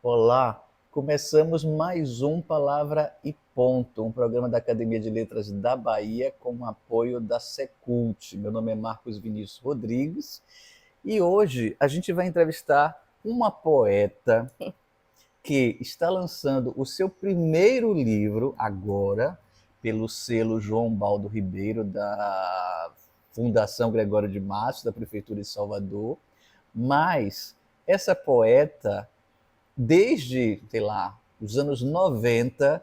Olá, começamos mais um Palavra e Ponto, um programa da Academia de Letras da Bahia com o apoio da Secult. Meu nome é Marcos Vinícius Rodrigues e hoje a gente vai entrevistar uma poeta que está lançando o seu primeiro livro agora pelo selo João Baldo Ribeiro da Fundação Gregório de Matos, da Prefeitura de Salvador, mas essa poeta desde, sei lá, os anos 90,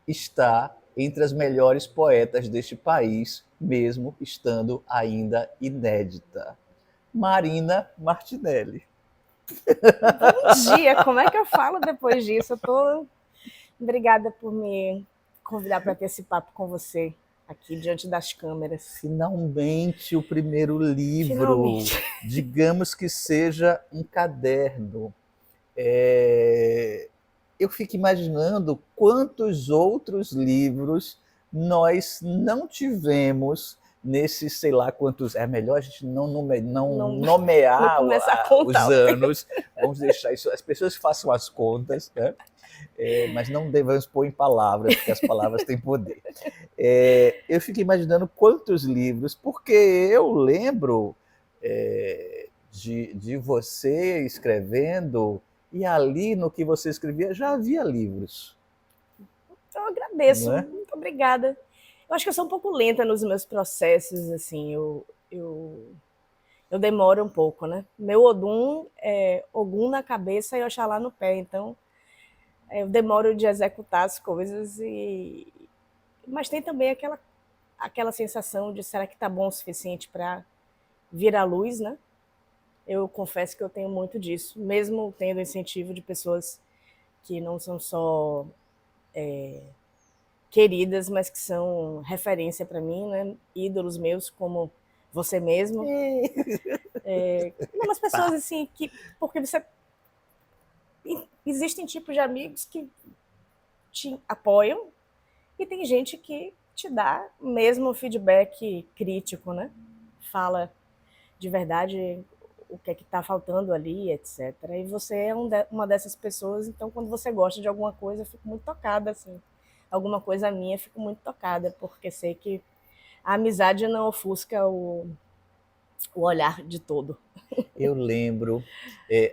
está entre as melhores poetas deste país, mesmo estando ainda inédita. Marina Martinelli. Bom dia, como é que eu falo depois disso? Obrigada por me convidar para ter esse papo com você aqui diante das câmeras. Finalmente o primeiro livro, Finalmente. digamos que seja um caderno. É, eu fico imaginando quantos outros livros nós não tivemos nesses, sei lá quantos. É melhor a gente não Não, não nomear começar a os contar. anos, vamos deixar isso, as pessoas façam as contas, né? Mas não devemos pôr em palavras, porque as palavras têm poder. Eu fico imaginando quantos livros, porque eu lembro de você escrevendo, e ali no que você escrevia já havia livros, Então, eu não agradeço, é? muito obrigada. Eu acho que eu sou um pouco lenta nos meus processos, assim, eu demoro um pouco, né? Meu Odum é Ogum na cabeça e Oxalá no pé, então eu demoro de executar as coisas mas tem também aquela sensação de será que está bom o suficiente para vir à luz, né? Eu confesso que eu tenho muito disso, mesmo tendo incentivo de pessoas que não são só queridas, mas que são referência para mim, né? Ídolos meus como você mesmo. Não, mas pessoas Tá. assim que porque você existem tipos de amigos que te apoiam e tem gente que te dá mesmo feedback crítico, né? Fala de verdade o que é que está faltando ali, etc. E você é uma dessas pessoas, então quando você gosta de alguma coisa, eu fico muito tocada, assim. Alguma coisa minha, eu fico muito tocada, porque sei que a amizade não ofusca o olhar de todo. Eu lembro,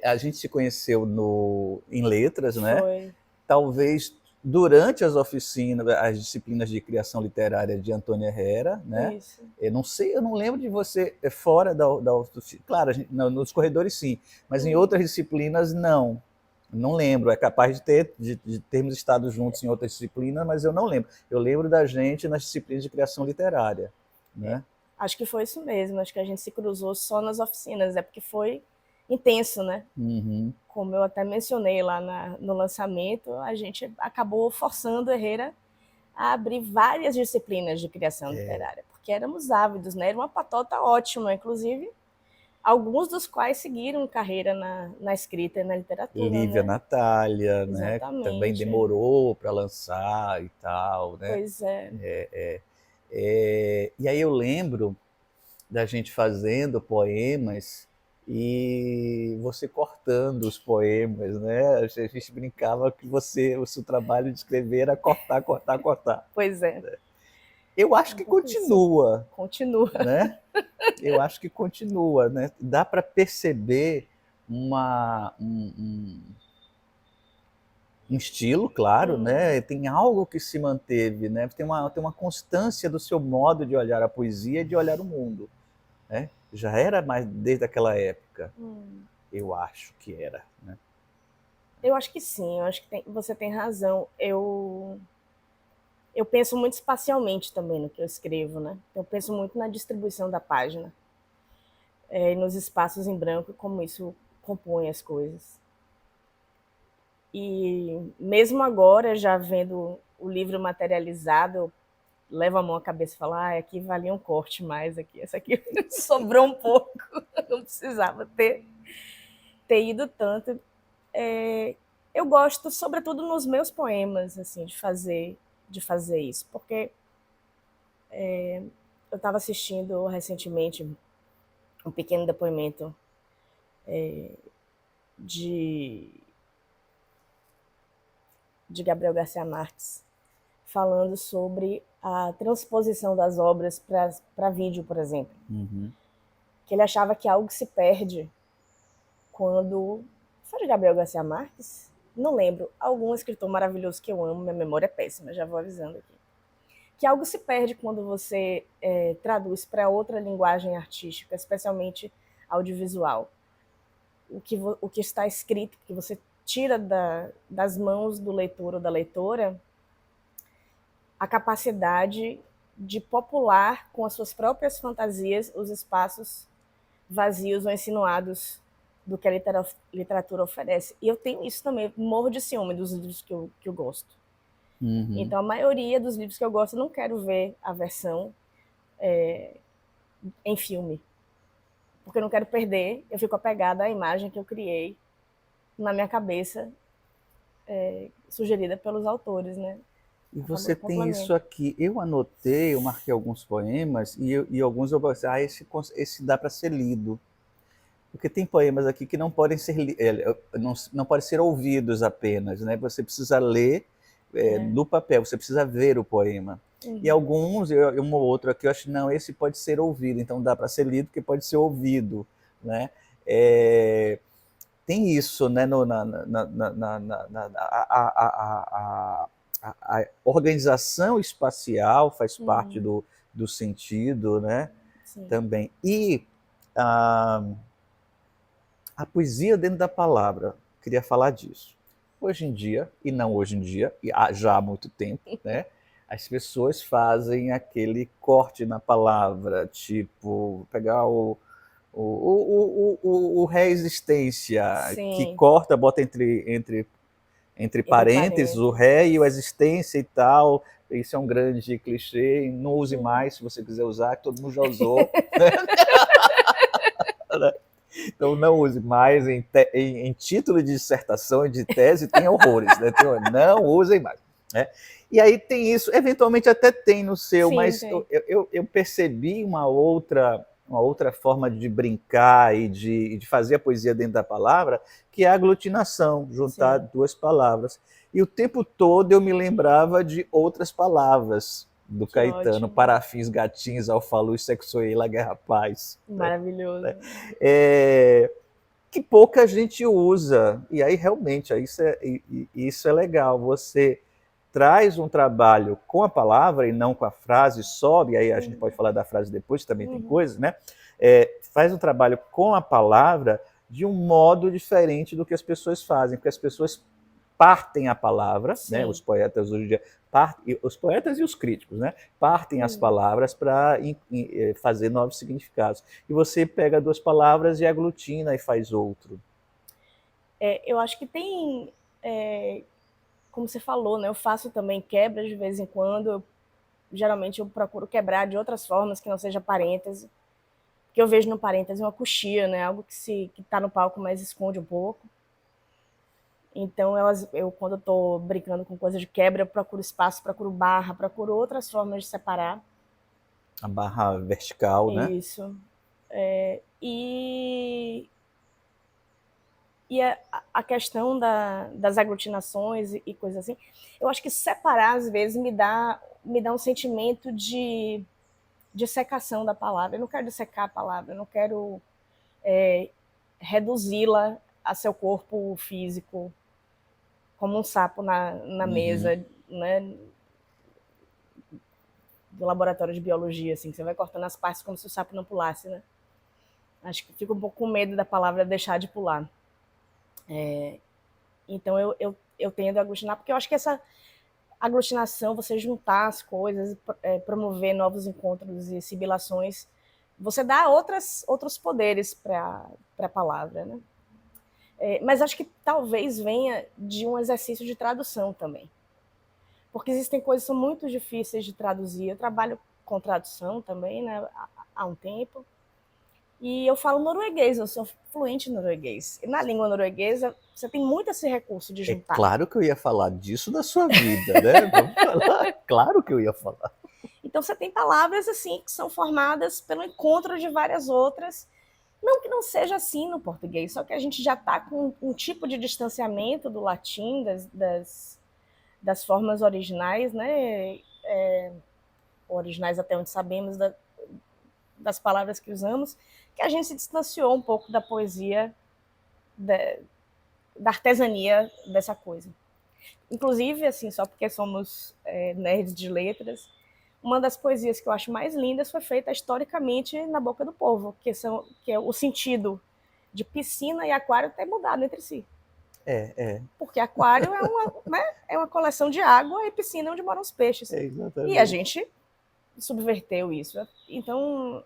a gente se conheceu em letras, né? Foi Talvez durante as oficinas, as disciplinas de criação literária de Antônia Herrera, né? isso. Eu não sei, eu não lembro de você fora da oficina. Claro, nos corredores sim, mas em outras disciplinas não. Não lembro. É capaz de termos estado juntos em outras disciplinas, mas eu não lembro. Eu lembro da gente nas disciplinas de criação literária, né? Acho que foi isso mesmo, acho que a gente se cruzou só nas oficinas, é porque foi intenso, né? Uhum. Como eu até mencionei lá no lançamento, a gente acabou forçando Herrera a abrir várias disciplinas de criação literária, porque éramos ávidos, né? Era uma patota ótima, inclusive, alguns dos quais seguiram carreira na escrita e na literatura, Lívia né? Natália, né? Também Exatamente. demorou para lançar e tal, né? Pois é. E aí eu lembro da gente fazendo poemas e você cortando os poemas, né? A gente brincava que o seu trabalho de escrever era cortar, cortar, cortar. Pois é. Eu É acho um que pouco isso. continua, Continua. né? Eu acho que continua, né? Dá para perceber um estilo, claro, né? Tem algo que se manteve, né? Tem uma constância do seu modo de olhar a poesia e de olhar o mundo, né? Já era mais desde aquela época, eu acho que era, né? Eu acho que sim, eu acho que você tem razão. Eu penso muito espacialmente também no que eu escrevo, né? Eu penso muito na distribuição da página, nos espaços em branco, como isso compõe as coisas. E mesmo agora, já vendo o livro materializado, eu levo a mão à cabeça e falo, aqui valia um corte mais, aqui, essa aqui sobrou um pouco, não precisava ter ido tanto. Eu gosto, sobretudo nos meus poemas, assim, de fazer isso, porque eu estava assistindo recentemente um pequeno depoimento de de Gabriel Garcia Marques, falando sobre a transposição das obras para vídeo, por exemplo. Que ele achava que algo se perde quando... Foi de Gabriel Garcia Marques? Não lembro. Algum escritor maravilhoso que eu amo, minha memória é péssima, já vou avisando aqui. Que algo se perde quando você traduz para outra linguagem artística, especialmente audiovisual. O que está escrito, que você tira das mãos do leitor ou da leitora a capacidade de popular com as suas próprias fantasias os espaços vazios ou insinuados do que a literatura oferece. E eu tenho isso também, morro de ciúme dos livros que eu gosto. Então, a maioria dos livros que eu gosto, eu não quero ver a versão em filme. Porque eu não quero perder, eu fico apegada à imagem que eu criei na minha cabeça, sugerida pelos autores, né? E você tem isso aqui. Eu anotei, eu marquei alguns poemas e alguns eu pensei, esse dá para ser lido. Porque tem poemas aqui que não podem ser não podem ser ouvidos apenas, né? Você precisa ler no papel, você precisa ver o poema. E alguns, um ou outro aqui, eu acho, não, esse pode ser ouvido, então dá para ser lido porque pode ser ouvido, né? Tem isso, né? A organização espacial faz parte do sentido, né? Sim. Também. E a poesia dentro da palavra, queria falar disso. Hoje em dia, e não hoje em dia, e já há muito tempo, né? As pessoas fazem aquele corte na palavra, tipo, pegar o ré existência, Sim. que corta, bota entre parênteses o ré e o existência e tal. Isso é um grande clichê, não use mais se você quiser usar, que todo mundo já usou. Então não use mais, em título de dissertação e de tese tem horrores, né? Não usem mais. Né? E aí tem isso, eventualmente até tem no seu, sim, mas eu percebi uma outra forma de brincar e de fazer a poesia dentro da palavra, que é a aglutinação, juntar duas palavras. E o tempo todo eu me lembrava de outras palavras do que Caetano, ótimo. Parafins, gatinhos, alfaluz, sexoela, guerra, paz. Maravilhoso. Né? Que pouca gente usa. E aí realmente isso é legal. Você traz um trabalho com a palavra e não com a frase só, e aí a gente pode falar da frase depois, também tem coisas, né? Faz um trabalho com a palavra de um modo diferente do que as pessoas fazem, porque as pessoas partem a palavra, né? Os poetas hoje em dia os poetas e os críticos, né? Partem as palavras para fazer novos significados. E você pega duas palavras e aglutina e faz outro. Eu acho que tem, como você falou, né? Eu faço também quebras de vez em quando. Geralmente eu procuro quebrar de outras formas que não seja parêntese. Porque eu vejo no parêntese uma coxia, né? Algo que está no palco, mas esconde um pouco. Então, eu quando eu estou brincando com coisa de quebra, eu procuro espaço, procuro barra, procuro outras formas de separar. A barra vertical, né? Isso. E a questão das aglutinações e coisas assim, eu acho que separar, às vezes, me dá um sentimento de secação da palavra. Eu não quero dissecar a palavra, eu não quero reduzi-la a seu corpo físico, como um sapo na mesa, né, do laboratório de biologia, assim, que você vai cortando as partes como se o sapo não pulasse, né? Acho que fico um pouco com medo da palavra deixar de pular. Então eu tendo a aglutinar, porque eu acho que essa aglutinação, você juntar as coisas, promover novos encontros e sibilações, você dá outros poderes para a palavra, né? Mas acho que talvez venha de um exercício de tradução também. Porque existem coisas que são muito difíceis de traduzir. Eu trabalho com tradução também, né, há um tempo. E eu falo norueguês, eu sou fluente em norueguês. E na língua norueguesa, você tem muito esse recurso de juntar. É claro que eu ia falar disso da sua vida, né? Vamos falar. Claro que eu ia falar. Então você tem palavras assim que são formadas pelo encontro de várias outras. Não que não seja assim no português, só que a gente já está com um tipo de distanciamento do latim, das formas originais, né? Originais até onde sabemos, das palavras que usamos, que a gente se distanciou um pouco da poesia, da artesania dessa coisa. Inclusive, assim, só porque somos nerds de letras, uma das poesias que eu acho mais lindas foi feita historicamente na boca do povo, que é o sentido de piscina e aquário ter mudado entre si. Porque aquário é uma coleção de água e piscina onde moram os peixes. Exatamente. E a gente subverteu isso. Então,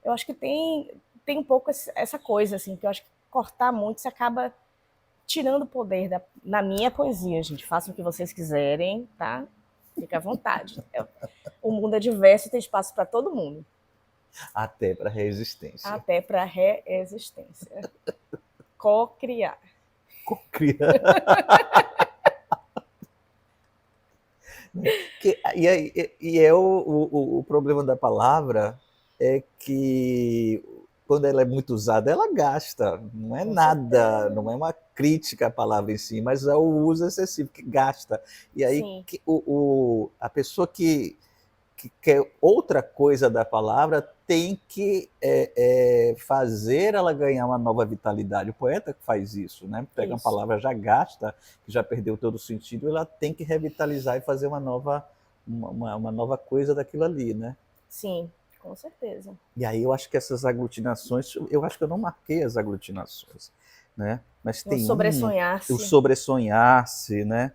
eu acho que tem um pouco essa coisa, assim, que eu acho que cortar muito você acaba tirando o poder na minha poesia, gente. Façam o que vocês quiserem, tá? Fica à vontade. O mundo é diverso e tem espaço para todo mundo. Até para resistência. Até para resistência. Co-criar. Co-criar. O problema da palavra é que quando ela é muito usada, ela gasta. Não é nada, não é uma crítica à palavra em si, mas é o uso excessivo que gasta. E aí a pessoa que quer outra coisa da palavra tem que fazer ela ganhar uma nova vitalidade. O poeta que faz isso, né? Pega uma palavra já gasta, que já perdeu todo o sentido, ela tem que revitalizar e fazer uma nova coisa daquilo ali, né? Sim, com certeza. E aí eu acho que essas aglutinações, eu acho que eu não marquei as aglutinações, né? Mas tem o sobressonhar-se. O sobressonhar-se, né?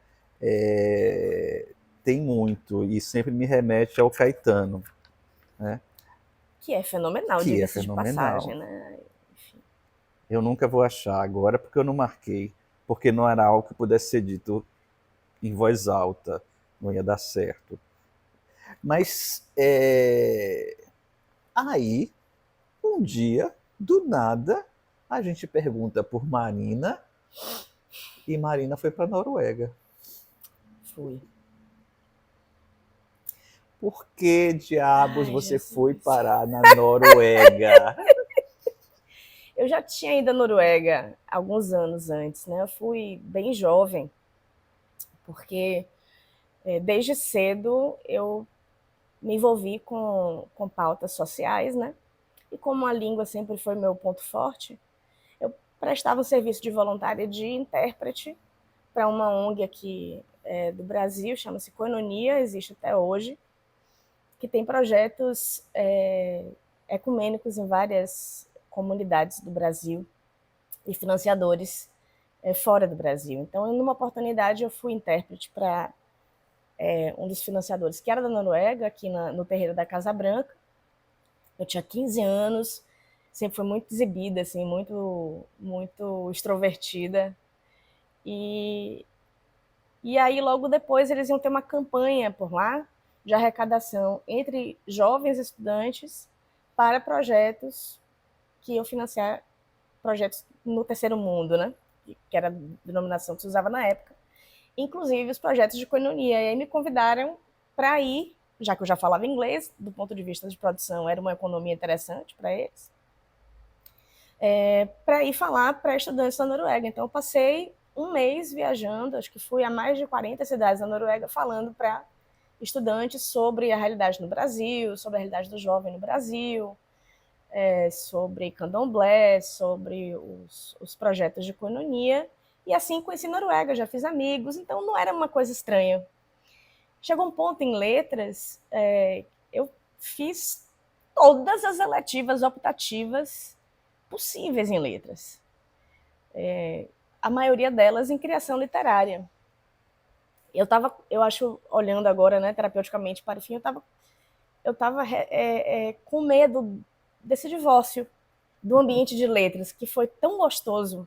Tem muito, e sempre me remete ao Caetano, né? Que é fenomenal, diga-se de passagem, né? Enfim. Eu nunca vou achar agora, porque eu não marquei, porque não era algo que pudesse ser dito em voz alta, não ia dar certo. Mas aí, um dia, do nada, a gente pergunta por Marina, e Marina foi para a Noruega. Fui. Por que diabos você foi parar na Noruega? Eu já tinha ido à Noruega alguns anos antes, né? Eu fui bem jovem, porque desde cedo eu me envolvi com pautas sociais, né? E como a língua sempre foi meu ponto forte, eu prestava um serviço de voluntária de intérprete para uma ONG aqui do Brasil, chama-se Koinonia, existe até hoje, que tem projetos ecumênicos em várias comunidades do Brasil e financiadores fora do Brasil. Então, numa oportunidade, eu fui intérprete para um dos financiadores, que era da Noruega, aqui no terreiro da Casa Branca. Eu tinha 15 anos, sempre fui muito exibida, assim, muito, muito extrovertida. E aí, logo depois, eles iam ter uma campanha por lá de arrecadação entre jovens estudantes para projetos que iam financiar projetos no terceiro mundo, né? Que era a denominação que se usava na época. Inclusive os projetos de koinonia. E aí me convidaram para ir, já que eu já falava inglês, do ponto de vista de produção, era uma economia interessante para eles, para ir falar para estudantes da Noruega. Então eu passei um mês viajando, acho que fui a mais de 40 cidades da Noruega, falando para estudantes sobre a realidade no Brasil, sobre a realidade do jovem no Brasil, sobre candomblé, sobre os projetos de koinonia. E assim conheci a Noruega, já fiz amigos, então não era uma coisa estranha. Chegou um ponto em letras, eu fiz todas as eletivas optativas possíveis em letras. A maioria delas em criação literária. Eu acho, olhando agora, né, terapeuticamente para o fim, eu estava com medo desse divórcio do ambiente de letras, que foi tão gostoso.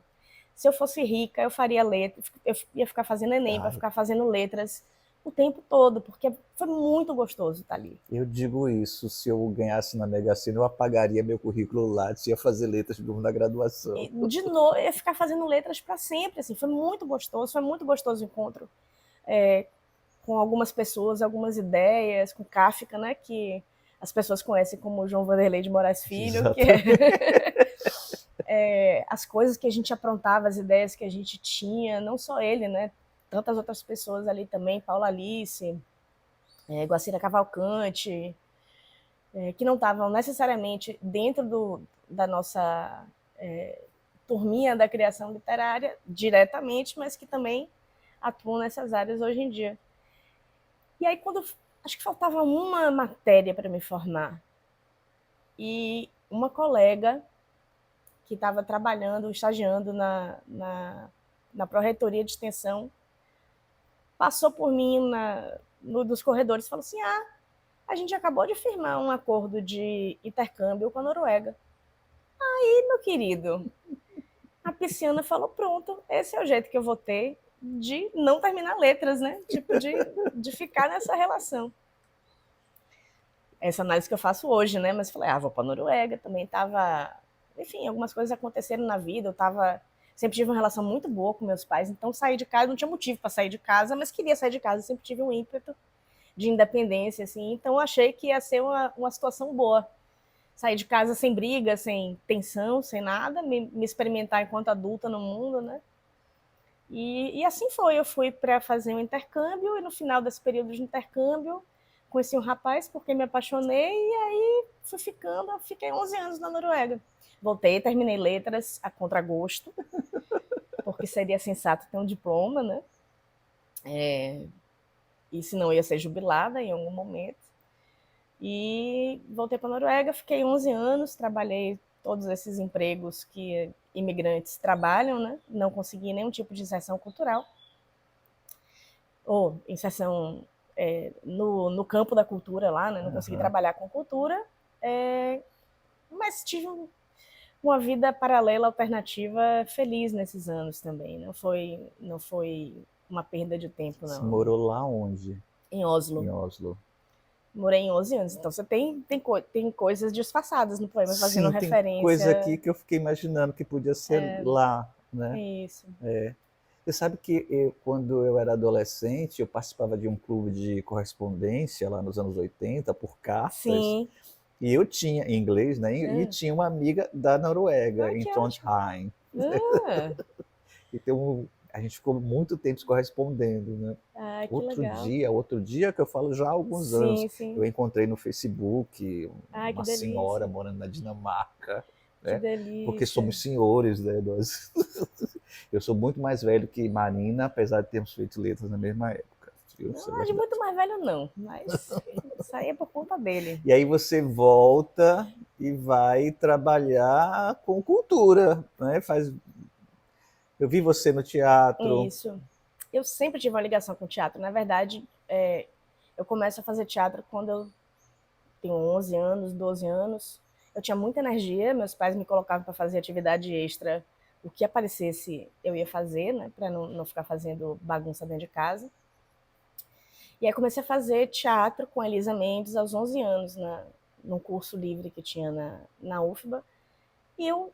Se eu fosse rica, eu faria letras, eu ia ficar fazendo Enem, ia ficar fazendo letras o tempo todo, porque foi muito gostoso estar ali. Eu digo isso, se eu ganhasse na Mega Sena, eu apagaria meu currículo lá, ia fazer letras de novo na graduação. De novo, eu ia ficar fazendo letras para sempre, assim, foi muito gostoso o encontro com algumas pessoas, algumas ideias, com Kafka, né, que as pessoas conhecem como João Vanderlei de Moraes Filho, que as coisas que a gente aprontava, as ideias que a gente tinha, não só ele, né, tantas outras pessoas ali também, Paula Alice, Guacira Cavalcante, que não estavam necessariamente dentro da nossa turminha da criação literária diretamente, mas que também atuam nessas áreas hoje em dia. E aí, acho que faltava uma matéria para me formar, e uma colega que estava trabalhando, estagiando na Pró-Reitoria de Extensão, passou por mim nos corredores e falou assim: a gente acabou de firmar um acordo de intercâmbio com a Noruega. Aí, meu querido, a pisciana falou: pronto, esse é o jeito que eu vou ter de não terminar letras, né? Tipo, de ficar nessa relação. Essa análise que eu faço hoje, né? Mas falei, vou para a Noruega, também tava... Enfim, algumas coisas aconteceram na vida, sempre tive uma relação muito boa com meus pais, então sair de casa, não tinha motivo para sair de casa, mas queria sair de casa, sempre tive um ímpeto de independência, assim, então achei que ia ser uma situação boa. Sair de casa sem briga, sem tensão, sem nada, me experimentar enquanto adulta no mundo, né? E assim foi, eu fui para fazer um intercâmbio, e no final desse período de intercâmbio, conheci um rapaz porque me apaixonei, e aí fiquei 11 anos na Noruega. Voltei, terminei letras a contragosto, porque seria sensato ter um diploma, né? E senão ia ser jubilada em algum momento. E voltei para a Noruega, fiquei 11 anos, trabalhei todos esses empregos que imigrantes trabalham, né? Não consegui nenhum tipo de inserção cultural, ou inserção no campo da cultura lá, né? Não consegui trabalhar com cultura, mas tive uma vida paralela, alternativa, feliz nesses anos também. Não foi uma perda de tempo, não. Você morou lá onde? Em Oslo. Em Oslo. Morei em 11 anos, então você tem coisas disfarçadas no poema, fazendo Sim, referência... tem coisa aqui que eu fiquei imaginando que podia ser lá, né? Isso. Você sabe que quando eu era adolescente, eu participava de um clube de correspondência lá nos anos 80, por cartas. Sim. E eu tinha, em inglês, né? E tinha uma amiga da Noruega, em Trondheim. Então, a gente ficou muito tempo se correspondendo, né? Que legal. Outro dia que eu falo já há alguns anos, eu encontrei no Facebook uma senhora morando na Dinamarca, né? Que delícia. Porque somos senhores, né? Eu sou muito mais velho que Marina, apesar de termos feito letras na mesma época. Não, de muito mais velho não, mas isso aí é por conta dele. E aí você volta e vai trabalhar com cultura, né? Eu vi você no teatro. Isso. Eu sempre tive uma ligação com o teatro. Na verdade, eu começo a fazer teatro quando eu tenho 11 anos, 12 anos. Eu tinha muita energia, meus pais me colocavam para fazer atividade extra. O que aparecesse, eu ia fazer, né? Para não ficar fazendo bagunça dentro de casa. E aí comecei a fazer teatro com a Elisa Mendes aos 11 anos, num curso livre que tinha na UFBA. E eu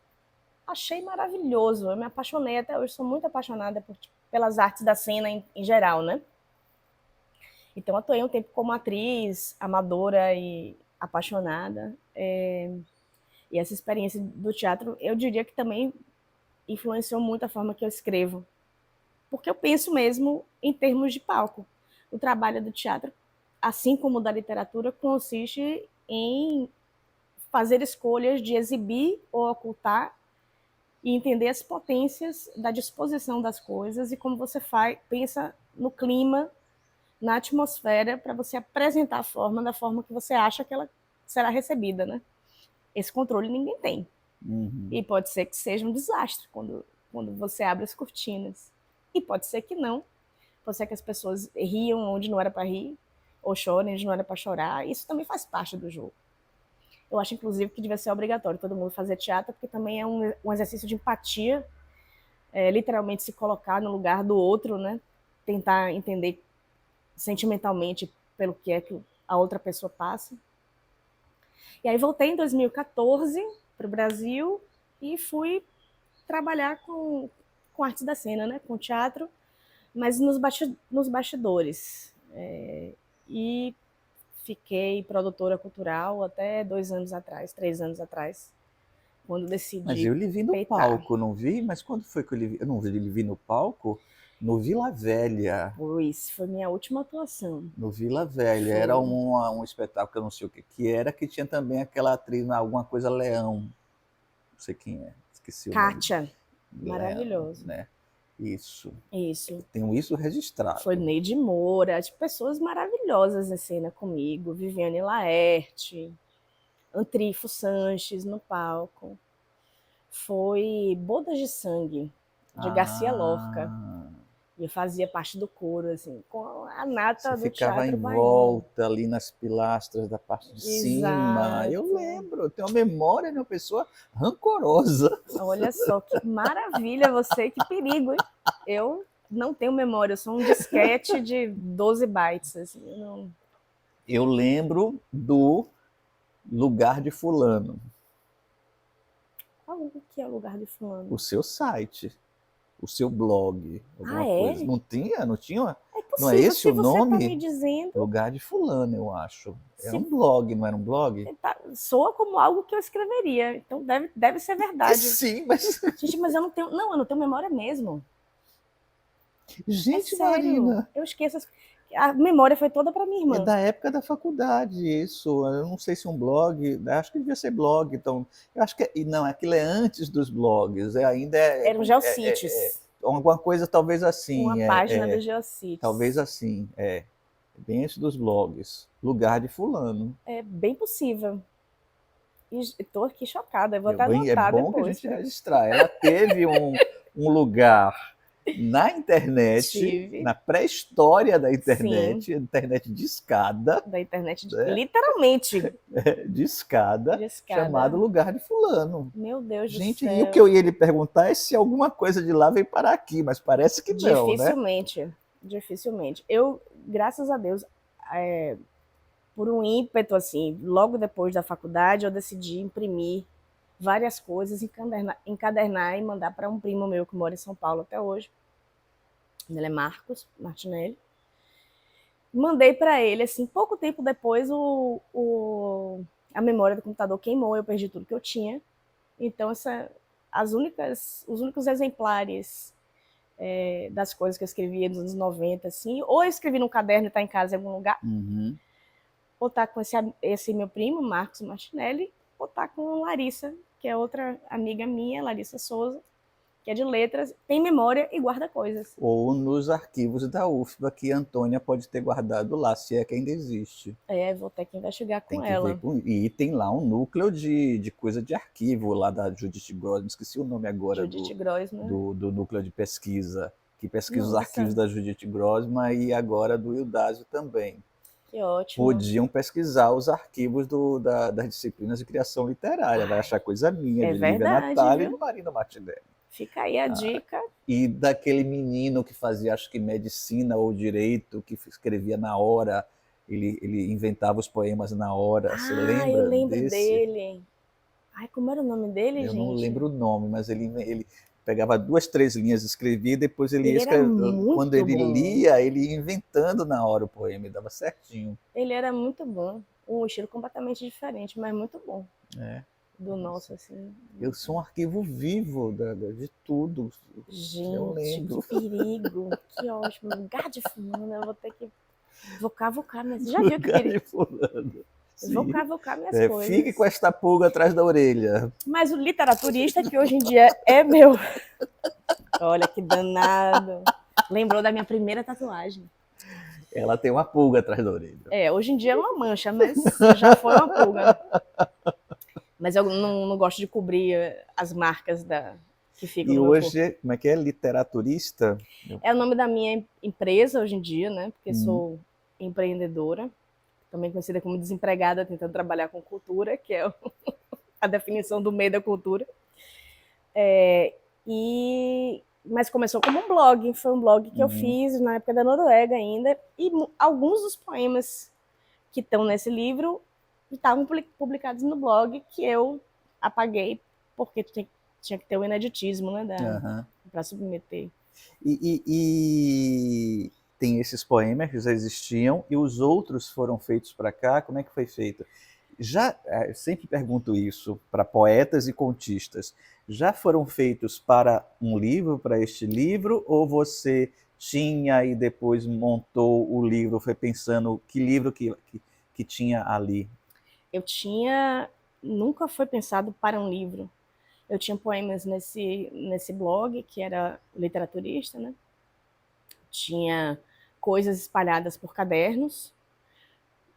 achei maravilhoso, eu me apaixonei, até hoje sou muito apaixonada pelas artes da cena em geral, né? Então atuei um tempo como atriz, amadora e apaixonada. E essa experiência do teatro, eu diria que também influenciou muito a forma que eu escrevo. Porque eu penso mesmo em termos de palco. O trabalho do teatro, assim como da literatura, consiste em fazer escolhas de exibir ou ocultar e entender as potências da disposição das coisas e como você pensa no clima, na atmosfera, para você apresentar a forma da forma que você acha que ela será recebida, né? Esse controle ninguém tem. E pode ser que seja um desastre quando você abre as cortinas. E pode ser que não. Pode ser que as pessoas riam onde não era para rir, ou chorem onde não era para chorar. Isso também faz parte do jogo. Eu acho, inclusive, que devia ser obrigatório todo mundo fazer teatro, porque também é um exercício de empatia, literalmente se colocar no lugar do outro, né? Tentar entender sentimentalmente pelo que é que a outra pessoa passa. E aí voltei em 2014 para o Brasil e fui trabalhar com artes da cena, né? Com teatro, mas nos bastidores. E fiquei produtora cultural até 2 anos atrás, 3 anos atrás, quando decidi. Mas eu lhe vi no peitar. palco, não vi? Mas quando foi que eu lhe vi? Eu não vi, lhe vi no palco no Vila Velha. Pois, foi minha última atuação. No Vila Velha. Foi. Era um espetáculo que eu não sei o que era, que tinha também aquela atriz, alguma coisa Leão. Não sei quem é, esqueci o nome. Kátia, Leão, maravilhoso. né? Isso. Isso. Tenho isso registrado. Foi Neide Moura, tipo, pessoas maravilhosas em cena comigo. Viviane Laerte, Antrifo Sanches no palco. Foi Bodas de Sangue, de Garcia Lorca. E eu fazia parte do coro, assim, com a nata do ficava teatro em baiano. volta ali nas pilastras da parte de cima. Exato. Eu lembro, eu tenho uma memória de uma pessoa rancorosa. Olha só, que maravilha você, que perigo, hein? Eu não tenho memória, eu sou um disquete de 12 bytes. Assim, Eu lembro do Lugar de Fulano. Qual que é o lugar de fulano? O seu site, o seu blog, alguma coisa. Não tinha? Não tinha? É possível, não é esse se o você nome? Tá me dizendo. Lugar de Fulano, eu acho. Era um blog, não era um blog? Soa como algo que eu escreveria, então deve ser verdade. Sim, mas... Gente, mas eu não tenho memória mesmo. Gente, sério, Marina. Eu esqueço. A memória foi toda para minha irmã. É da época da faculdade, isso. Eu não sei se um blog, acho que devia ser blog, então. Eu acho que. Não, aquilo é antes dos blogs, ainda é. Eram Geocities. Alguma coisa talvez assim. Uma página do Geocities. Talvez assim, bem antes dos blogs. Lugar de Fulano. É bem possível. E estou aqui chocada, eu vou até anotar depois. É bom que a gente registrar. Ela teve um lugar na internet, na pré-história da internet, sim, internet de escada. Da internet, literalmente. De escada, chamado Lugar de Fulano. Meu Deus do céu. Gente, e o que eu ia lhe perguntar é se alguma coisa de lá veio parar aqui, mas parece que não, né? Dificilmente. Eu, graças a Deus, por um ímpeto, assim, logo depois da faculdade, eu decidi imprimir várias coisas, encadernar e mandar para um primo meu que mora em São Paulo até hoje. Ele é Marcos Martinelli. Mandei para ele, assim, pouco tempo depois a memória do computador queimou, eu perdi tudo que eu tinha. Então, os únicos exemplares das coisas que eu escrevia nos anos 90, assim, ou eu escrevi num caderno e está em casa em algum lugar, ou está com esse meu primo, Marcos Martinelli, ou está com Larissa, que é outra amiga minha, Larissa Souza, que é de letras, tem memória e guarda coisas. Ou nos arquivos da UFBA, que a Antônia pode ter guardado lá, se é que ainda existe. Vou ter que investigar com ela. E tem lá um núcleo de coisa de arquivo lá da Judith Grossman, esqueci o nome agora do núcleo de pesquisa, que pesquisa os arquivos da Judith Grossman e agora do Ildásio também. Que ótimo. Podiam pesquisar os arquivos das disciplinas de criação literária, vai achar coisa minha, de Lívia Natália e de Marina Martinelli. Fica aí a dica. E daquele menino que fazia, acho que medicina ou direito, que escrevia na hora, ele inventava os poemas na hora. Você lembra eu lembro desse? dele. Ai, como era o nome dele, gente? Eu não lembro o nome, mas ele pegava 2, 3 linhas, escrevia, e depois ele ia escrevendo. Quando ele lia, ele ia inventando na hora o poema, e dava certinho. Ele era muito bom. Um estilo completamente diferente, mas muito bom. Do nosso, assim. Eu sou um arquivo vivo de tudo. Gente, eu lembro. Que perigo, que ótimo. Lugar de fulano, eu vou ter que... Vou cavucar, mas já viu que perigo? Vou cavucar minhas coisas. Fique com esta pulga atrás da orelha. Mas o literaturista, que hoje em dia é meu... Olha que danado. Lembrou da minha primeira tatuagem. Ela tem uma pulga atrás da orelha. Hoje em dia é uma mancha, mas já foi uma pulga. Mas eu não gosto de cobrir as marcas que ficam no meu corpo. E hoje, como é que é? Literaturista? É o nome da minha empresa hoje em dia, né? Porque sou empreendedora, também conhecida como desempregada, tentando trabalhar com cultura, que é a definição do meio da cultura. Mas começou como um blog, foi um blog que eu fiz na época da Noruega ainda, e alguns dos poemas que estão nesse livro estavam publicados no blog, que eu apaguei, porque tinha que ter o ineditismo, né, para submeter. E tem esses poemas que já existiam, e os outros foram feitos para cá, como é que foi feito? Eu sempre pergunto isso para poetas e contistas, já foram feitos para um livro, para este livro, ou você tinha e depois montou o livro, foi pensando que livro que tinha ali? Eu tinha, nunca foi pensado para um livro. Eu tinha poemas nesse blog, que era literaturista, né? Tinha coisas espalhadas por cadernos,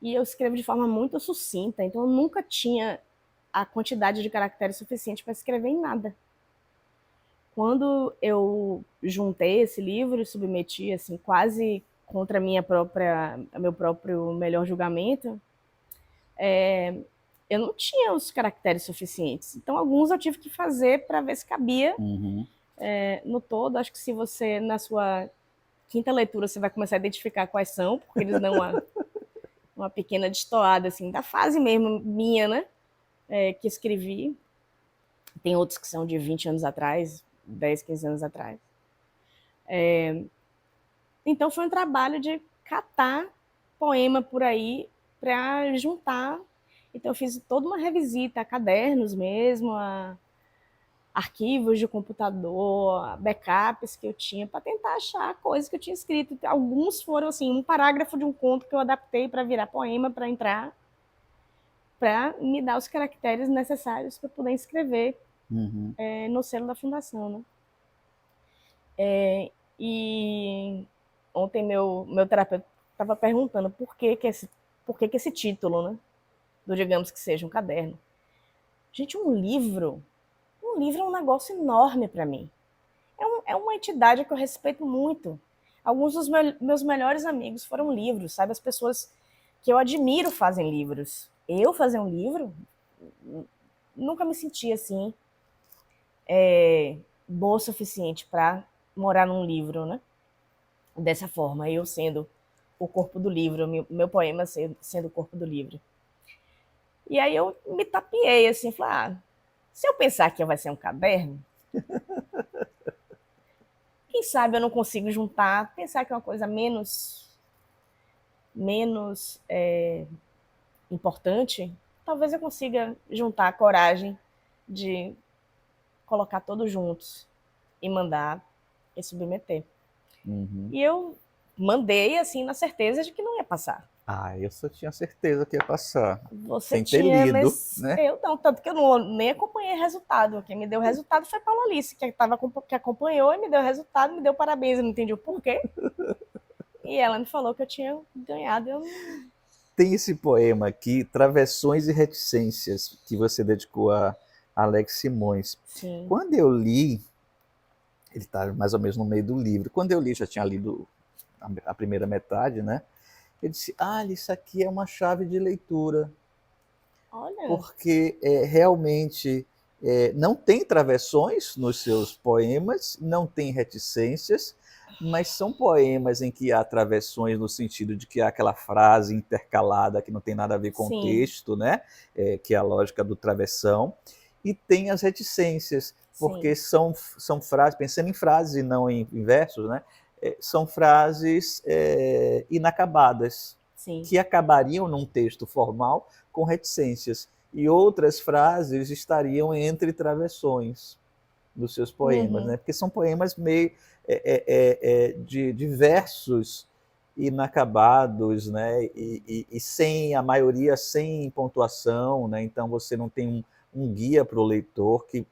e eu escrevo de forma muito sucinta, então eu nunca tinha a quantidade de caracteres suficiente para escrever em nada. Quando eu juntei esse livro e submeti assim quase contra meu próprio melhor julgamento, eu não tinha os caracteres suficientes. Então alguns eu tive que fazer para ver se cabia. Uhum. No todo. Acho que se você na sua quinta leitura você vai começar a identificar quais são, porque eles dão uma pequena destoada assim da fase mesmo minha, né? Que escrevi. Tem outros que são de 20 anos atrás, 10, 15 anos atrás. Então foi um trabalho de catar poema por aí para juntar. Então eu fiz toda uma revisita a cadernos mesmo, a arquivos de computador, backups que eu tinha para tentar achar coisas que eu tinha escrito. Alguns foram assim, um parágrafo de um conto que eu adaptei para virar poema para entrar, para me dar os caracteres necessários para poder escrever Uhum. no selo da fundação, né? E ontem meu terapeuta estava perguntando por que esse título, né? Do digamos que seja um caderno. Gente, um livro é um negócio enorme para mim. É uma entidade que eu respeito muito. Alguns dos meus melhores amigos foram livros, sabe? As pessoas que eu admiro fazem livros. Eu fazer um livro, nunca me senti assim, boa o suficiente para morar num livro, né? Dessa forma, eu sendo o corpo do livro, meu poema sendo o corpo do livro. E aí eu me tapiei assim, falei, se eu pensar que vai ser um caderno, quem sabe eu não consigo juntar, pensar que é uma coisa menos importante, talvez eu consiga juntar a coragem de colocar todos juntos e mandar e submeter. Uhum. E eu mandei assim na certeza de que não ia passar. Eu só tinha certeza que ia passar, Você sem ter tinha, lido, mas né? eu não, tanto que eu não, nem acompanhei resultado. Quem me deu resultado foi a Paula Alice, que acompanhou e me deu resultado, me deu parabéns, eu não entendi o porquê. E ela me falou que eu tinha ganhado. Tem esse poema aqui, Travessões e Reticências, que você dedicou a Alex Simões. Sim. Quando eu li, ele está mais ou menos no meio do livro, quando eu li, já tinha lido a primeira metade, né? Eu disse, isso aqui é uma chave de leitura, Olha, porque realmente não tem travessões nos seus poemas, não tem reticências, mas são poemas em que há travessões no sentido de que há aquela frase intercalada que não tem nada a ver com o sim, texto, né? Que é a lógica do travessão, e tem as reticências, porque sim, são frases, pensando em frases e não em versos, né? São frases inacabadas, sim. que acabariam num texto formal com reticências, e outras frases estariam entre travessões dos seus poemas, Uhum, né? Porque são poemas meio de versos inacabados, né? E sem a maioria sem pontuação, né? Então você não tem um guia para o leitor que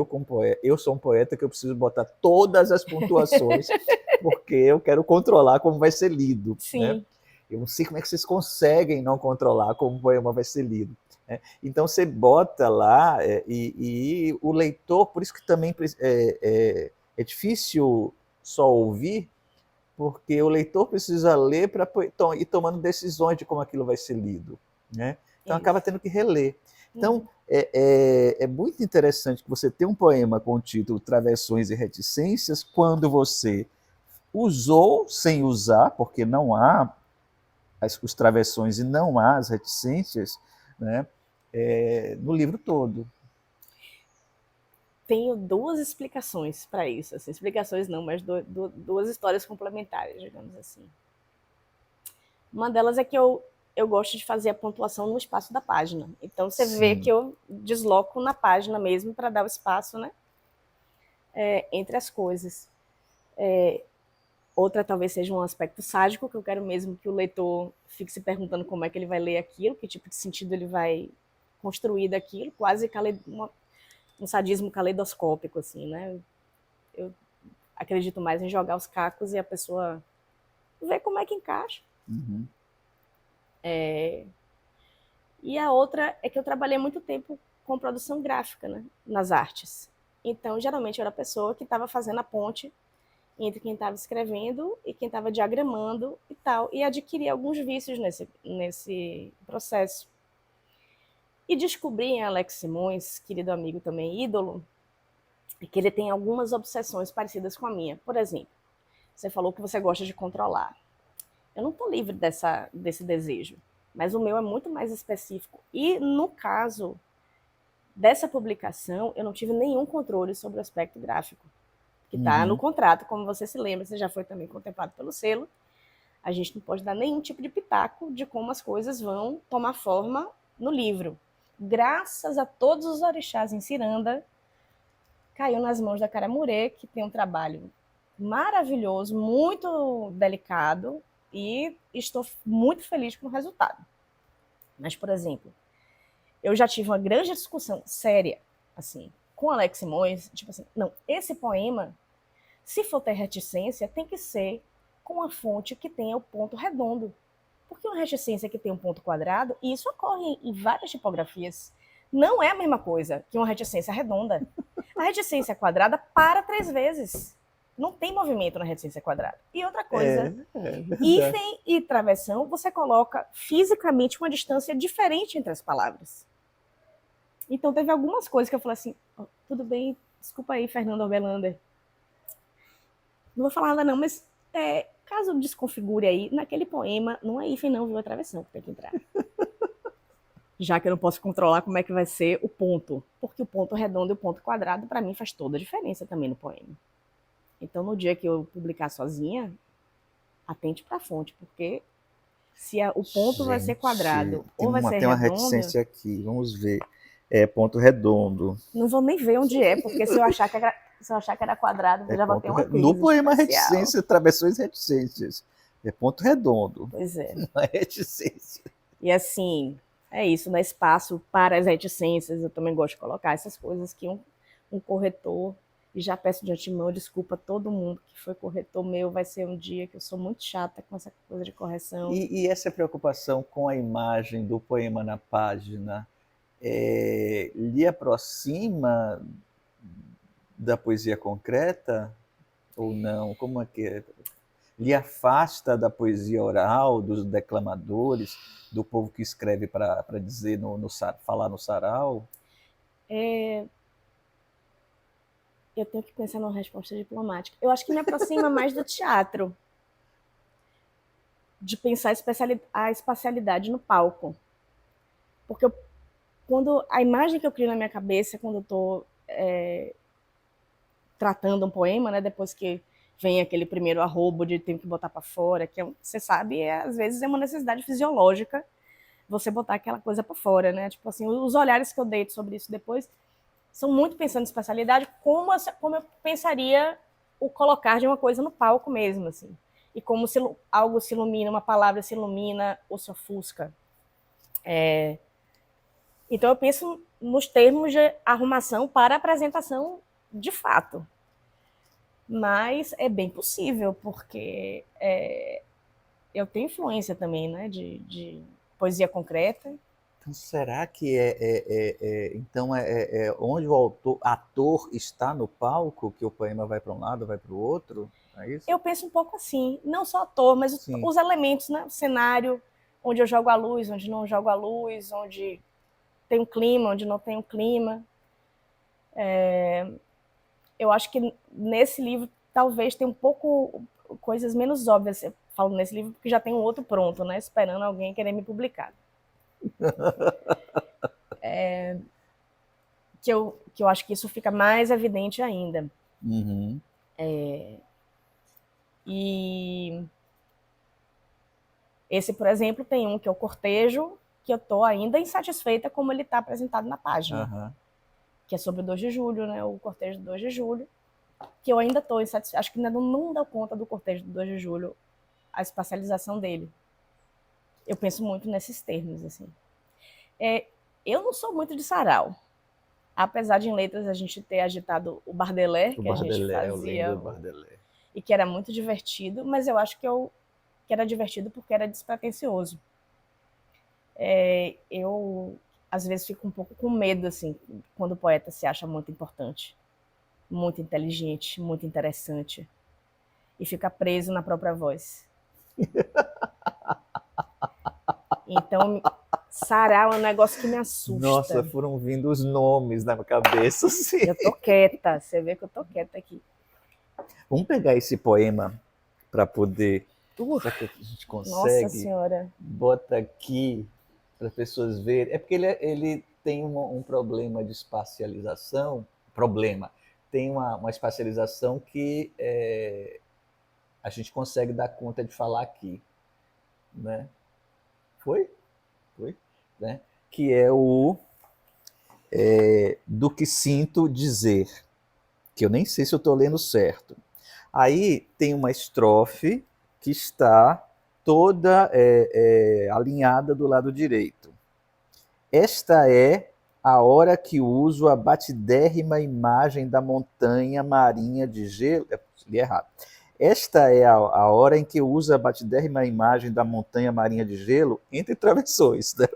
como poeta, eu sou um poeta que eu preciso botar todas as pontuações porque eu quero controlar como vai ser lido, né? sim. Eu não sei como é que vocês conseguem não controlar como o poema vai ser lido. Né? Então você bota lá e o leitor, por isso que também é difícil só ouvir, porque o leitor precisa ler para ir tomando decisões de como aquilo vai ser lido. Né? Então acaba Isso. tendo que reler. Então Uhum. é muito interessante que você tenha um poema com o título Travessões e Reticências quando você usou sem usar, porque não há os travessões e não há as reticências, né, no livro todo. Tenho duas explicações para isso. Assim, explicações não, mas duas histórias complementares, digamos assim. Uma delas é que eu gosto de fazer a pontuação no espaço da página. Então você vê que Sim. eu desloco na página mesmo para dar o espaço, né, entre as coisas. Outra talvez seja um aspecto sádico, que eu quero mesmo que o leitor fique se perguntando como é que ele vai ler aquilo, que tipo de sentido ele vai construir daquilo, quase um sadismo caleidoscópico, assim, né? Eu acredito mais em jogar os cacos e a pessoa ver como é que encaixa. Uhum. E a outra é que eu trabalhei muito tempo com produção gráfica, né, nas artes. Então, geralmente, eu era a pessoa que estava fazendo a ponte entre quem estava escrevendo e quem estava diagramando e tal, e adquiri alguns vícios nesse processo. E descobri em Alex Simões, querido amigo também, ídolo, que ele tem algumas obsessões parecidas com a minha. Por exemplo, você falou que você gosta de controlar. Eu não estou livre desse desejo, mas o meu é muito mais específico. E, no caso dessa publicação, eu não tive nenhum controle sobre o aspecto gráfico, que está no contrato, como você se lembra, você já foi também contemplado pelo selo. A gente não pode dar nenhum tipo de pitaco de como as coisas vão tomar forma no livro. Graças a todos os orixás em Ciranda, caiu nas mãos da Caramurê, que tem um trabalho maravilhoso, muito delicado, e estou muito feliz com o resultado. Mas, por exemplo, eu já tive uma grande discussão séria, assim, com Alex Simões, tipo assim, não, esse poema, se for ter reticência, tem que ser com uma fonte que tenha o ponto redondo. Porque uma reticência que tem um ponto quadrado, e isso ocorre em várias tipografias, não é a mesma coisa que uma reticência redonda. A reticência quadrada para 3 vezes. Não tem movimento na reticência quadrada. E outra coisa, hífen e travessão, você coloca fisicamente uma distância diferente entre as palavras. Então teve algumas coisas que eu falei assim, oh, tudo bem, desculpa aí, Fernando Orbelander. Não vou falar nada não, mas caso desconfigure aí, naquele poema, não é hífen não, viu? É travessão que tem que entrar. Já que eu não posso controlar como é que vai ser o ponto. Porque o ponto redondo e o ponto quadrado, para mim, faz toda a diferença também no poema. Então, no dia que eu publicar sozinha, atente para a fonte, porque se o ponto vai ser quadrado ou vai ser Tem uma redondo... reticência aqui, vamos ver. É ponto redondo. Não vou nem ver onde é, porque se eu achar que era quadrado, eu já vou ter uma crise No poema especial. reticência, travessões e reticências. É ponto redondo. Pois é. Não é reticência. E assim, é isso, no espaço para as reticências, eu também gosto de colocar essas coisas que um corretor, e já peço de antemão desculpa a todo mundo que foi corretor meu, vai ser um dia que eu sou muito chata com essa coisa de correção. E essa preocupação com a imagem do poema na página lhe aproxima da poesia concreta ou não? Como é que é? Lhe afasta da poesia oral, dos declamadores, do povo que escreve para dizer falar no sarau? Eu tenho que pensar numa resposta diplomática. Eu acho que me aproxima mais do teatro, de pensar a espacialidade no palco. Porque quando a imagem que eu crio na minha cabeça, quando eu estou tratando um poema, né, depois que vem aquele primeiro arrobo de tenho que botar para fora, que você sabe, às vezes é uma necessidade fisiológica você botar aquela coisa para fora, né? Tipo assim, os olhares que eu deito sobre isso depois são muito pensando em espacialidade, como eu pensaria o colocar de uma coisa no palco mesmo, assim. E como algo se ilumina, uma palavra se ilumina ou se ofusca. Então eu penso nos termos de arrumação para apresentação de fato. Mas é bem possível, porque eu tenho influência também, né, de poesia concreta. Então, será que onde o ator está no palco, que o poema vai para um lado, vai para o outro? É isso? Eu penso um pouco assim, não só ator, mas os elementos, né? O cenário, onde eu jogo a luz, onde não jogo a luz, onde tem um clima, onde não tem um clima. Eu acho que nesse livro talvez tenha um pouco coisas menos óbvias. Eu falo nesse livro porque já tem um outro pronto, né? Esperando alguém querer me publicar. Que eu acho que isso fica mais evidente ainda. Uhum. E esse, por exemplo, tem um que é o Cortejo, que eu estou ainda insatisfeita como ele está apresentado na página. Uhum. Que é sobre o 2 de julho, né? O cortejo do 2 de julho. que eu ainda estou insatisfeita, acho que ainda não deu conta do cortejo do 2 de julho, a espacialização dele. Eu penso muito nesses termos, assim. Eu não sou muito de sarau, apesar de em letras a gente ter agitado o Baudelaire, O que a gente Baudelaire, eu lembro fazia, do Baudelaire. e que era muito divertido, mas eu acho que era divertido porque era despretensioso. Eu, às vezes, fico um pouco com medo, assim, quando o poeta se acha muito importante, muito inteligente, muito interessante, e fica preso na própria voz. Então, sarau é um negócio que me assusta. Nossa, foram vindo os nomes na minha cabeça, assim. Eu tô quieta, você vê que eu tô quieta aqui. Vamos pegar esse poema para poder... Será que a gente Nossa consegue? Senhora. Bota aqui para as pessoas verem. É porque ele tem um problema de espacialização. Tem uma espacialização que a gente consegue dar conta de falar aqui. Né? Foi? Né? Que é o do que sinto dizer. Que eu nem sei se eu estou lendo certo. Aí tem uma estrofe que está toda alinhada do lado direito. Esta é a hora que uso a batidérrima imagem da montanha marinha de gelo. Li errado. Esta é a hora em que eu uso a batidérrima imagem da montanha marinha de gelo entre travessões. Né?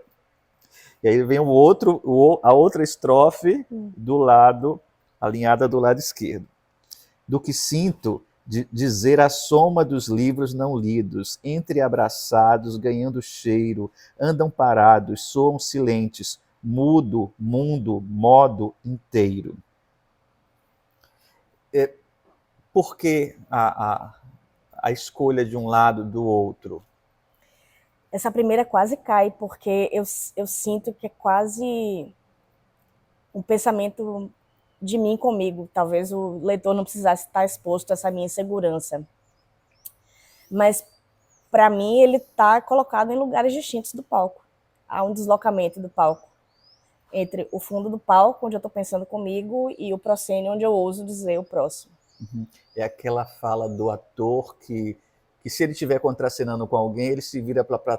E aí vem a outra estrofe do lado, alinhada do lado esquerdo. Do que sinto dizer a soma dos livros não lidos, entreabraçados, ganhando cheiro, andam parados, soam silentes, mudo, mundo, modo inteiro. Por que a escolha de um lado do outro? Essa primeira quase cai, porque eu sinto que é quase um pensamento de mim comigo. Talvez o leitor não precisasse estar exposto a essa minha insegurança. Mas, para mim, ele está colocado em lugares distintos do palco. Há um deslocamento do palco entre o fundo do palco, onde eu estou pensando comigo, e o proscênio, onde eu ouso dizer o próximo. É aquela fala do ator que se ele estiver contracenando com alguém, ele se vira para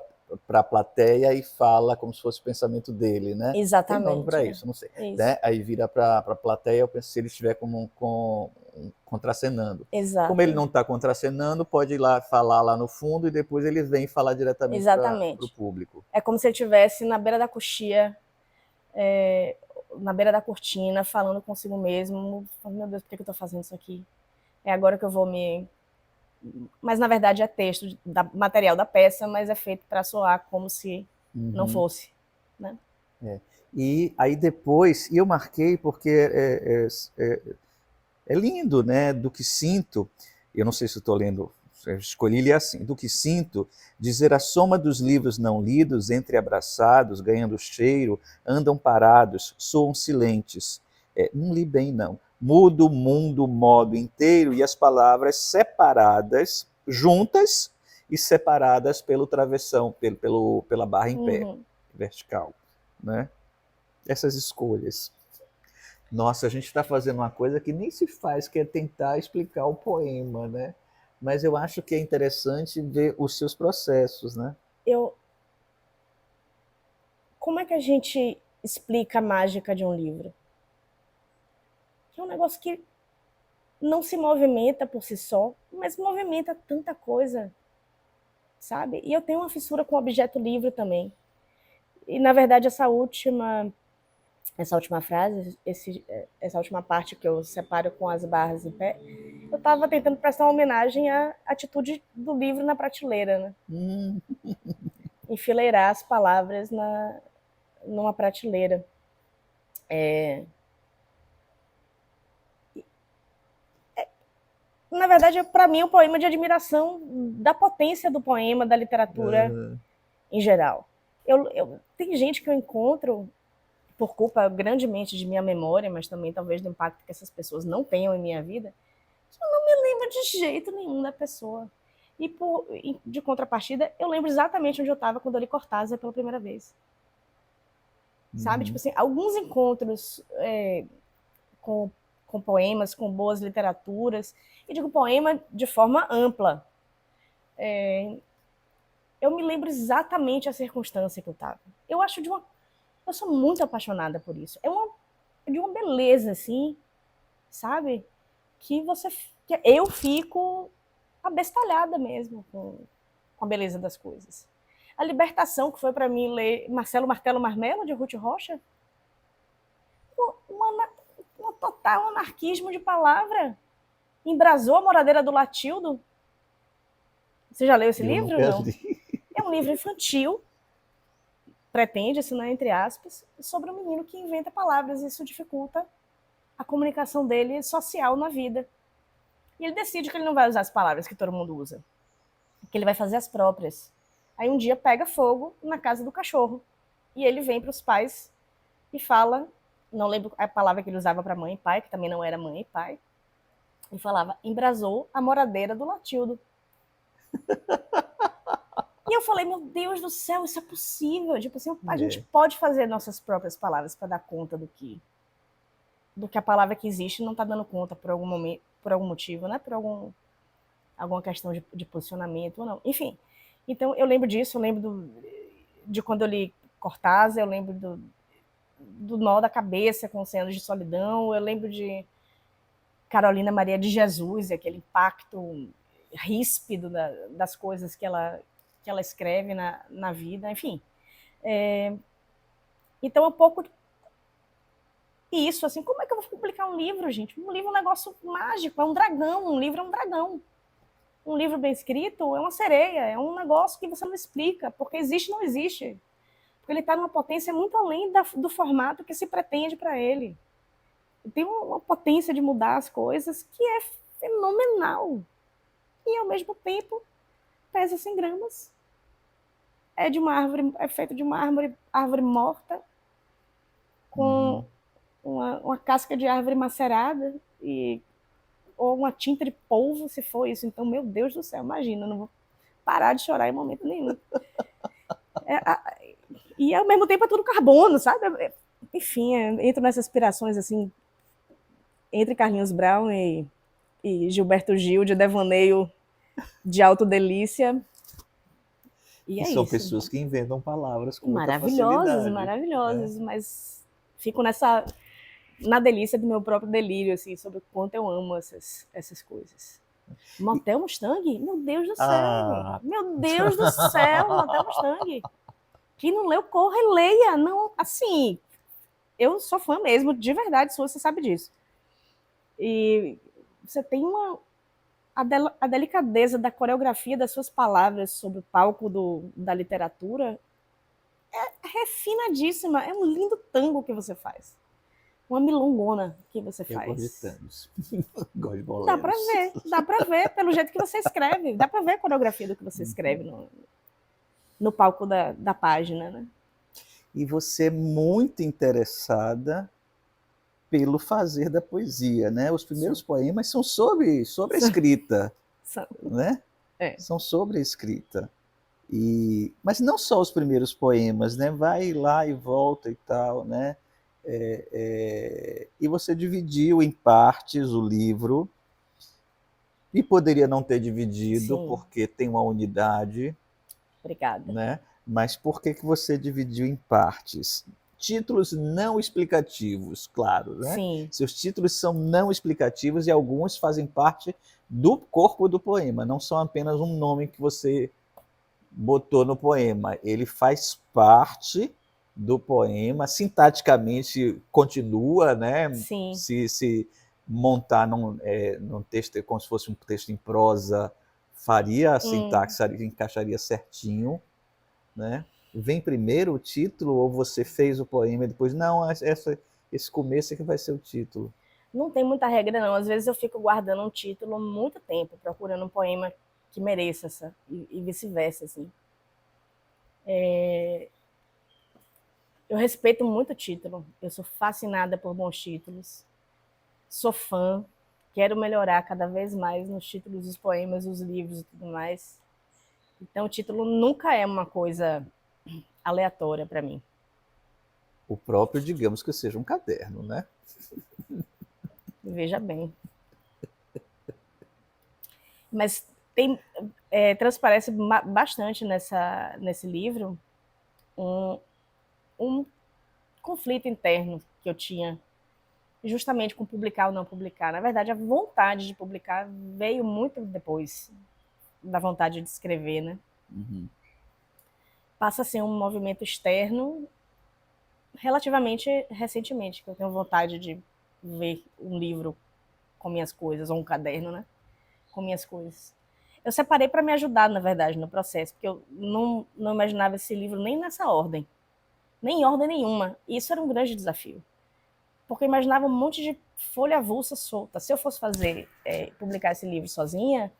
a plateia e fala como se fosse o pensamento dele, né? Exatamente. Tem nome para isso, não sei. Né? Aí vira para a plateia, eu penso se ele estiver contracenando. Exato. Como ele não está contracenando, pode ir lá falar lá no fundo e depois ele vem falar diretamente para o público. É como se ele estivesse na beira da coxia, na beira da cortina, falando consigo mesmo. Meu Deus, por que eu estou fazendo isso aqui? É agora que eu vou me... Mas, na verdade, é texto, material da peça, mas é feito para soar como se não fosse. Né? E aí depois, e eu marquei porque é lindo, né? Do que sinto, eu não sei se estou lendo, escolhi ler assim, do que sinto, dizer a soma dos livros não lidos, entreabraçados, ganhando cheiro, andam parados, soam silentes. Não li bem, não. Mudo, mundo, modo inteiro, e as palavras separadas, juntas e separadas pelo travessão, pela barra em pé, vertical. Né? Essas escolhas. Nossa, a gente está fazendo uma coisa que nem se faz, que é tentar explicar o poema, né? Mas eu acho que é interessante ver os seus processos, né? Como é que a gente explica a mágica de um livro? É um negócio que não se movimenta por si só, mas movimenta tanta coisa, sabe? E eu tenho uma fissura com o objeto livro também. E, na verdade, essa última frase, essa última parte que eu separo com as barras em pé, eu estava tentando prestar uma homenagem à atitude do livro na prateleira, né? Enfileirar as palavras numa prateleira. Na verdade, para mim, é um poema de admiração da potência do poema, da literatura em geral. Tem gente que eu encontro, por culpa grandemente de minha memória, mas também talvez do impacto que essas pessoas não tenham em minha vida, eu não me lembro de jeito nenhum da pessoa. E de contrapartida, eu lembro exatamente onde eu estava quando eu li Cortázar pela primeira vez. Sabe? Tipo assim, alguns encontros com com poemas, com boas literaturas, e digo poema de forma ampla. Eu me lembro exatamente a circunstância que eu estava. Eu sou muito apaixonada por isso. De uma beleza, assim, sabe? Que eu fico abestalhada mesmo com a beleza das coisas. A libertação que foi para mim ler Marcelo Martelo Marmelo, de Ruth Rocha, um total anarquismo de palavra. Embrasou a Moradeira do Latildo. Você já leu esse Eu livro? nunca Não. li. É um livro infantil, pretende-se, né, entre aspas, sobre um menino que inventa palavras e isso dificulta a comunicação dele social na vida. E ele decide que ele não vai usar as palavras que todo mundo usa, que ele vai fazer as próprias. Aí um dia pega fogo na casa do cachorro e ele vem para os pais e fala, não lembro a palavra que ele usava para mãe e pai, que também não era mãe e pai, e falava, embrasou a moradeira do Latildo. E eu falei, meu Deus do céu, isso é possível. Tipo assim, a gente pode fazer nossas próprias palavras para dar conta do que a palavra que existe não está dando conta por algum momento, por algum motivo, né? Por alguma questão de posicionamento ou não. Enfim, então eu lembro disso, eu lembro de quando eu li Cortázar, eu lembro do nó da cabeça com Oceanos de Solidão, eu lembro de Carolina Maria de Jesus, aquele impacto ríspido das coisas que ela escreve na vida, enfim. Então, um pouco isso, assim, como é que eu vou publicar um livro, gente? Um livro é um negócio mágico, é um dragão, um livro é um dragão. Um livro bem escrito é uma sereia, é um negócio que você não explica, porque existe ou não existe. Porque ele está numa potência muito além do formato que se pretende para ele. Tem uma potência de mudar as coisas que é fenomenal. E, ao mesmo tempo, pesa 100 gramas. É feito de uma árvore morta, com uma casca de árvore macerada, ou uma tinta de polvo, se for isso. Então, meu Deus do céu, imagina, eu não vou parar de chorar em momento nenhum. E, ao mesmo tempo, é tudo carbono, sabe? Enfim, entro nessas aspirações, assim, entre Carlinhos Brown e Gilberto Gil, de devaneio de autodelícia. E é são isso. pessoas que inventam palavras com muita Maravilhosas, facilidade. maravilhosas, né? Mas fico na delícia do meu próprio delírio, assim, sobre o quanto eu amo essas coisas. Motel Mustang? Meu Deus do céu! Meu Deus do céu, Motel Mustang! Quem não leu, corra e leia. Não, assim, eu sou fã mesmo, de verdade, você sabe disso. E você tem a delicadeza da coreografia das suas palavras sobre o palco da literatura é refinadíssima. É um lindo tango que você faz. Uma milongona que você faz. Eu gosto de tangos. Gosto de boleros. Dá pra ver pelo jeito que você escreve. Dá pra ver a coreografia do que você escreve no palco da página, né? E você é muito interessada pelo fazer da poesia, né? Os primeiros poemas são sobre a escrita, né? São sobre a escrita. Mas não só os primeiros poemas, né? Vai lá e volta e tal, né? E você dividiu em partes o livro, e poderia não ter dividido, sim, porque tem uma unidade. Obrigada. Né? Mas por que você dividiu em partes? Títulos não explicativos, claro, né? Sim. Seus títulos são não explicativos e alguns fazem parte do corpo do poema, não são apenas um nome que você botou no poema. Ele faz parte do poema, sintaticamente continua, né? Sim. Se montar num texto como se fosse um texto em prosa, faria a sintaxe, encaixaria certinho, né? Vem primeiro o título ou você fez o poema e depois, não, esse começo é que vai ser o título? Não tem muita regra, não. Às vezes eu fico guardando um título muito tempo, procurando um poema que mereça, e vice-versa, assim. Eu respeito muito o título. Eu sou fascinada por bons títulos. Sou fã. Quero melhorar cada vez mais nos títulos dos poemas, dos livros e tudo mais. Então, o título nunca é uma coisa aleatória para mim. O próprio, digamos que seja um caderno, né? Veja bem. Mas transparece bastante nesse livro um conflito interno que eu tinha, justamente com publicar ou não publicar. Na verdade, a vontade de publicar veio muito depois da vontade de escrever, né? Uhum. Passa a ser um movimento externo relativamente recentemente, que eu tenho vontade de ver um livro com minhas coisas, ou um caderno, né? Com minhas coisas. Eu separei para me ajudar, na verdade, no processo, porque eu não imaginava esse livro nem nessa ordem, nem em ordem nenhuma. E isso era um grande desafio, porque eu imaginava um monte de folha avulsa solta. Se eu fosse publicar esse livro sozinha,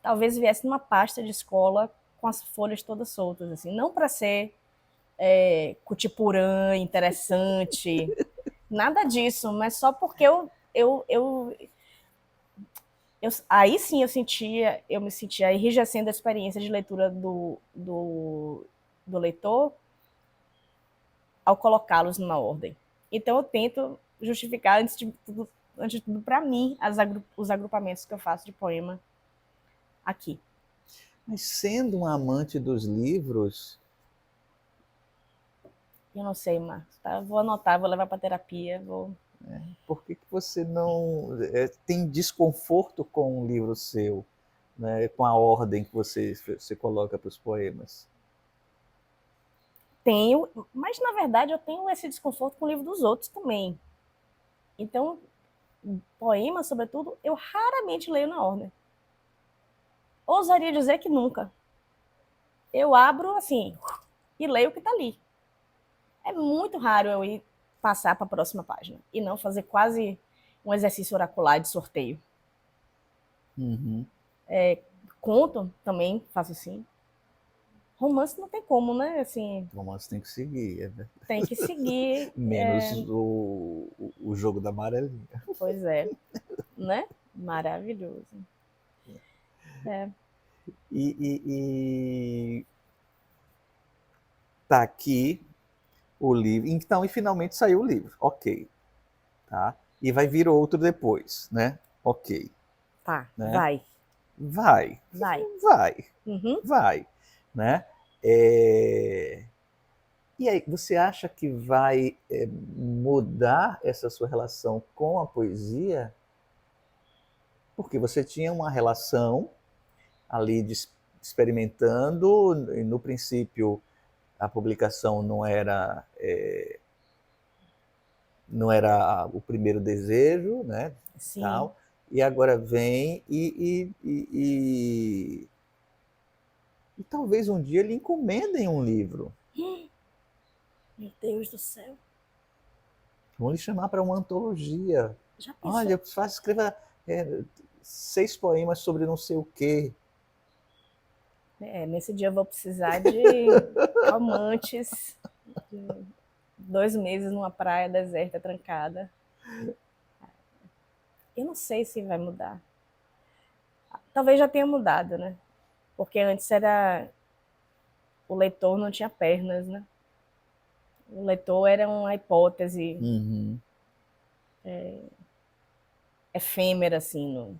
talvez viesse numa pasta de escola com as folhas todas soltas, assim, não para ser cutipurã, interessante, nada disso, mas só porque aí sim eu me sentia enrijecendo a experiência de leitura do leitor ao colocá-los numa ordem. Então eu tento justificar, antes de tudo para mim, os agrupamentos que eu faço de poema aqui. Mas sendo um amante dos livros... Eu não sei, Marcos. Tá? Vou anotar, vou levar para terapia. Por que você não tem desconforto com um livro seu, né, com a ordem que você coloca para os poemas? Tenho, mas na verdade eu tenho esse desconforto com o livro dos outros também. Então, poemas, sobretudo, eu raramente leio na ordem. Ousaria dizer que nunca. Eu abro assim e leio o que está ali. É muito raro eu ir passar para a próxima página e não fazer quase um exercício oracular de sorteio. Uhum. Conto também faço assim. Romance não tem como, né? Assim, Romance tem que seguir, tem que seguir. menos o jogo da amarelinha. Pois é, né? Maravilhoso. E tá aqui o livro. Então, e finalmente saiu o livro. Ok. Tá? E vai vir outro depois, né? Ok. Tá, Né? vai. Uhum. Vai. Né? E aí, você acha que vai mudar essa sua relação com a poesia? Porque você tinha uma relação ali experimentando, e no princípio a publicação não era o primeiro desejo, né? Sim. Tal, e agora vem e talvez um dia lhe encomendem um livro. Meu Deus do céu. Vão lhe chamar para uma antologia. Já pensou? Olha, escreva 6 poemas sobre não sei o quê. Nesse dia eu vou precisar de calmantes, de 2 meses numa praia deserta, trancada. Eu não sei se vai mudar. Talvez já tenha mudado, né? Porque antes o leitor não tinha pernas, né? O leitor era uma hipótese efêmera, assim,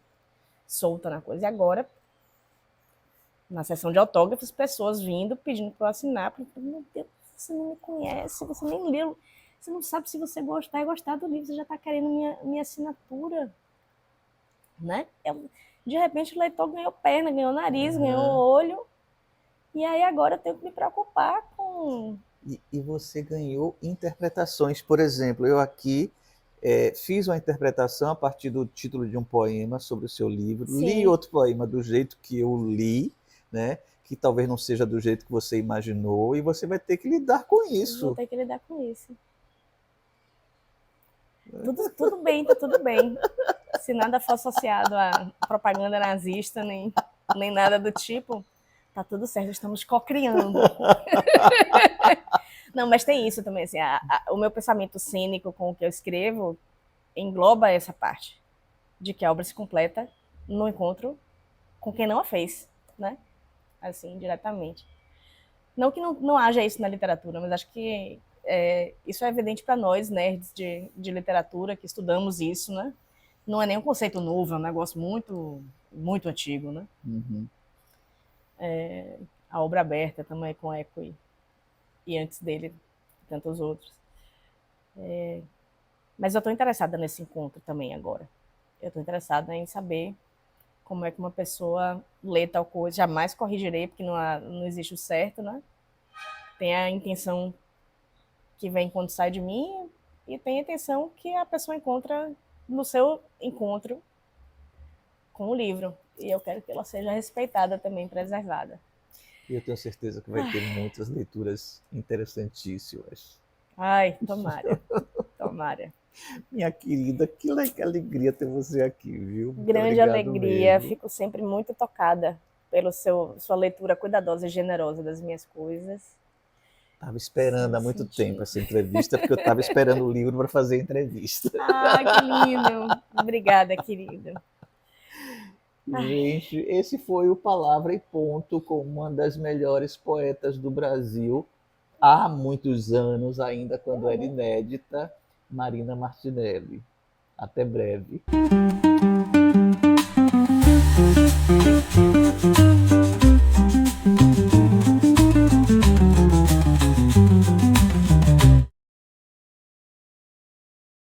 solta na coisa. E agora, na sessão de autógrafos, pessoas vindo, pedindo para eu assinar. Meu Deus, você não me conhece, você nem leu, você não sabe se você gostar do livro, você já está querendo minha assinatura. Né? De repente o leitor ganhou perna, ganhou nariz, ganhou olho, e aí agora eu tenho que me preocupar com... E você ganhou interpretações. Por exemplo, eu aqui fiz uma interpretação a partir do título de um poema sobre o seu livro. Sim. Li outro poema do jeito que eu li, né? Que talvez não seja do jeito que você imaginou, e você vai ter que lidar com isso. Vou ter que lidar com isso. Tudo bem, tá tudo bem. Se nada for associado a propaganda nazista, nem nada do tipo, tá tudo certo, estamos co-criando. Não, mas tem isso também, assim, o meu pensamento cênico com o que eu escrevo engloba essa parte, de que a obra se completa no encontro com quem não a fez, né? Assim, diretamente. Não que não haja isso na literatura, mas acho que isso é evidente para nós, nerds de literatura, que estudamos isso, né? Não é nem um conceito novo, é um negócio muito, muito antigo, né? Uhum. A Obra Aberta também com Eco e antes dele, tantos outros. Mas eu estou interessada nesse encontro também agora. Eu estou interessada em saber como é que uma pessoa lê tal coisa. Jamais corrigirei, porque não existe o certo, né? Tem a intenção que vem quando sai de mim e tem a intenção que a pessoa encontra no seu encontro com o livro. E eu quero que ela seja respeitada também, preservada. E eu tenho certeza que vai ter muitas leituras interessantíssimas. Ai, tomara. Tomara. Minha querida, que alegria ter você aqui, viu? Muito Grande obrigado alegria. mesmo. Fico sempre muito tocada pela sua leitura cuidadosa e generosa das minhas coisas. Estava esperando há muito tempo Senti. essa entrevista, porque eu estava esperando o livro para fazer a entrevista. Ah, que lindo. Obrigada, querido. Gente, esse foi o Palavra e Ponto com uma das melhores poetas do Brasil há muitos anos, ainda quando era inédita, Marina Martinelli. Até breve.